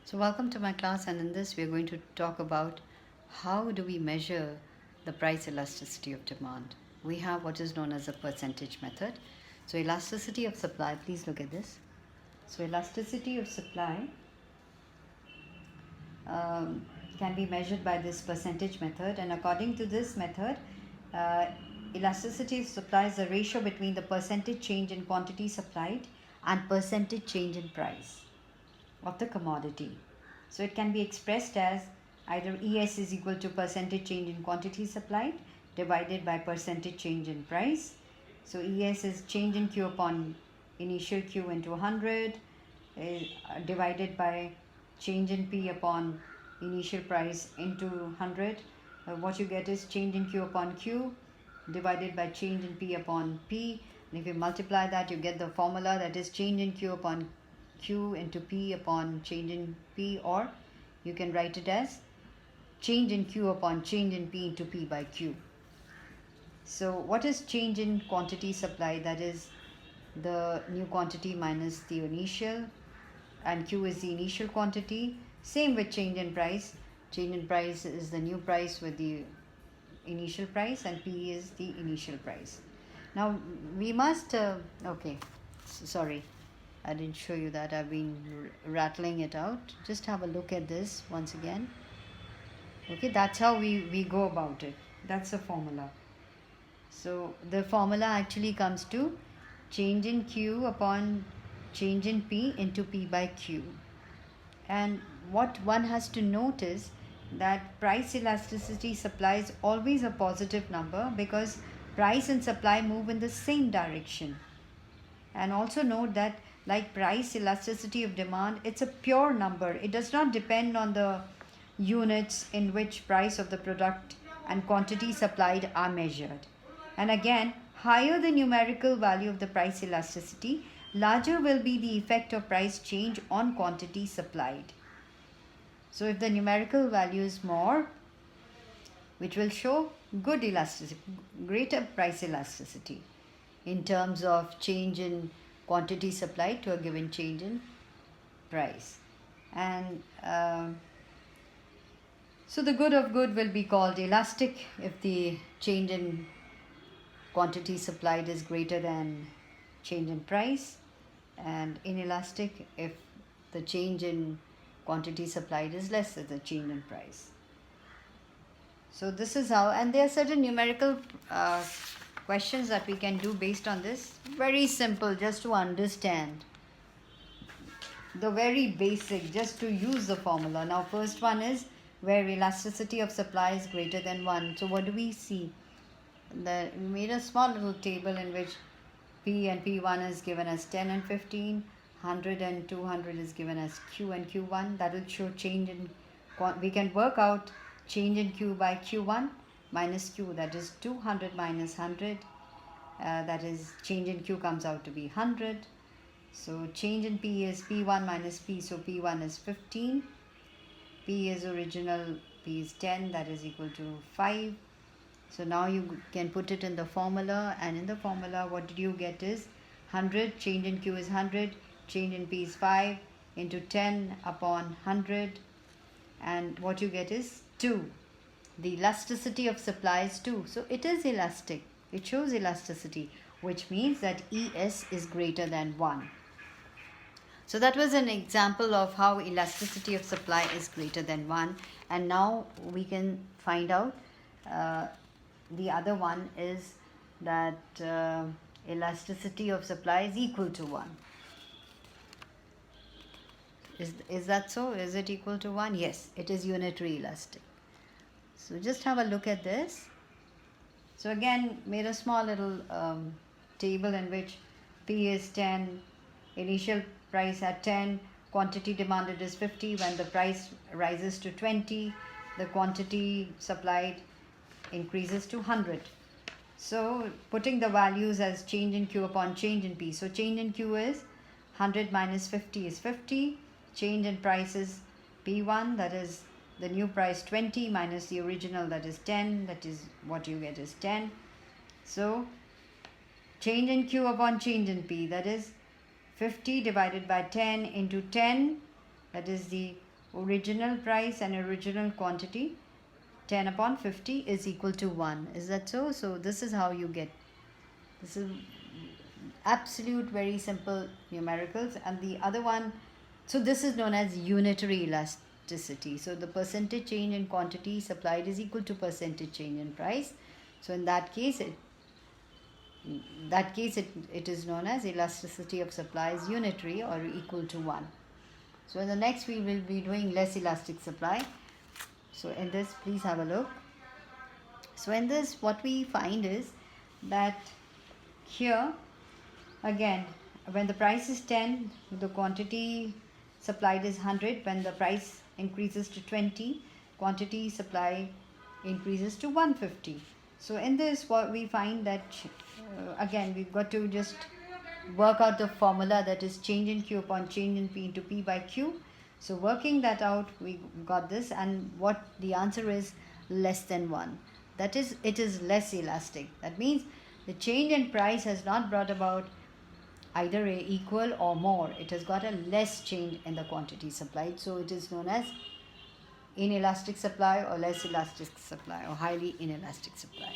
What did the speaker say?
So welcome to my class, and in this we are going to talk about how do we measure the price elasticity of demand. We have what is known as a percentage method. So elasticity of supply, please look at this. So elasticity of supply can be measured by this percentage method, and according to this method, uh, elasticity of supply is the ratio between the percentage change in quantity supplied and percentage change in price of the commodity. So it can be expressed as either ES is equal to percentage change in quantity supplied divided by percentage change in price. So ES is change in Q upon initial Q into 100 divided by change in P upon initial price into 100. What you get is change in Q upon Q divided by change in P upon P. And if you multiply that, you get the formula that is change in Q upon Q into P upon change in P, or you can write it as change in Q upon change in P into P by Q. So what is change in quantity supply? That is the new quantity minus the initial, and Q is the initial quantity. Same with change in price. Change in price is the new price with the initial price, and P is the initial price. Now we must sorry, I didn't show you that. I've been rattling it out. Just have a look at this once again. Okay, that's how we go about it. That's the formula. So the formula actually comes to change in Q upon change in P into P by Q. And what one has to note is that price elasticity supply is always a positive number because price and supply move in the same direction. And also note that like price elasticity of demand, it's a pure number. It does not depend on the units in which price of the product and quantity supplied are measured. And again, higher the numerical value of the price elasticity, larger will be the effect of price change on quantity supplied. So if the numerical value is more, which will show good elasticity, greater price elasticity in terms of change in quantity supplied to a given change in price. And so the good of good will be called elastic if the change in quantity supplied is greater than change in price, and inelastic if the change in quantity supplied is less than the change in price. So this is how, and there are certain numerical questions that we can do based on this. Very simple, just to understand the very basic, just to use the formula. Now first one is where elasticity of supply is greater than 1. So what do we see? That we made a small little table in which P and P1 is given as 10 and 15, 100 and 200 is given as Q and Q1. That will show change in, we can work out change in Q by Q1 minus Q, that is 200 minus 100, that is change in Q comes out to be 100. So change in P is P1 minus P, so P1 is 15, P is original, P is 10, that is equal to 5. So now you can put it in the formula, and in the formula what did you get is 100, change in Q is 100, change in P is 5 into 10 upon 100, and what you get is 2. The elasticity of supply is 2. So it is elastic. It shows elasticity, which means that ES is greater than 1. So that was an example of how elasticity of supply is greater than 1. And now we can find out the other one is that elasticity of supply is equal to 1. Is that so? Is it equal to 1? Yes, it is unitary elastic. So just have a look at this. So again, made a small little table in which P is 10, initial price at 10, quantity demanded is 50. When the price rises to 20, the quantity supplied increases to 100. So putting the values as change in Q upon change in P. So change in Q is 100 minus 50 is 50. Change in price is P1, that is the new price 20 minus the original, that is 10, that is what you get is 10. So change in Q upon change in P, that is 50 divided by 10 into 10, that is the original price and original quantity 10 upon 50 is equal to 1. Is that so? So this is how you get, this is absolute very simple numericals. And the other one, so this is known as unitary elasticity. So the percentage change in quantity supplied is equal to percentage change in price. So in that case it is known as elasticity of supply is unitary or equal to 1. So in the next we will be doing less elastic supply. So in this, please have a look. So in this, what we find is that here again, when the price is 10, the quantity supplied is 100. When the price increases to 20, quantity supply increases to 150. So in this, what we find that again we've got to just work out the formula, that is change in Q upon change in P into P by Q. So working that out, we got this, and what the answer is less than 1. That is, it is less elastic. That means the change in price has not brought about either a equal or more. It has got a less change in the quantity supplied. So it is known as inelastic supply or less elastic supply or highly inelastic supply.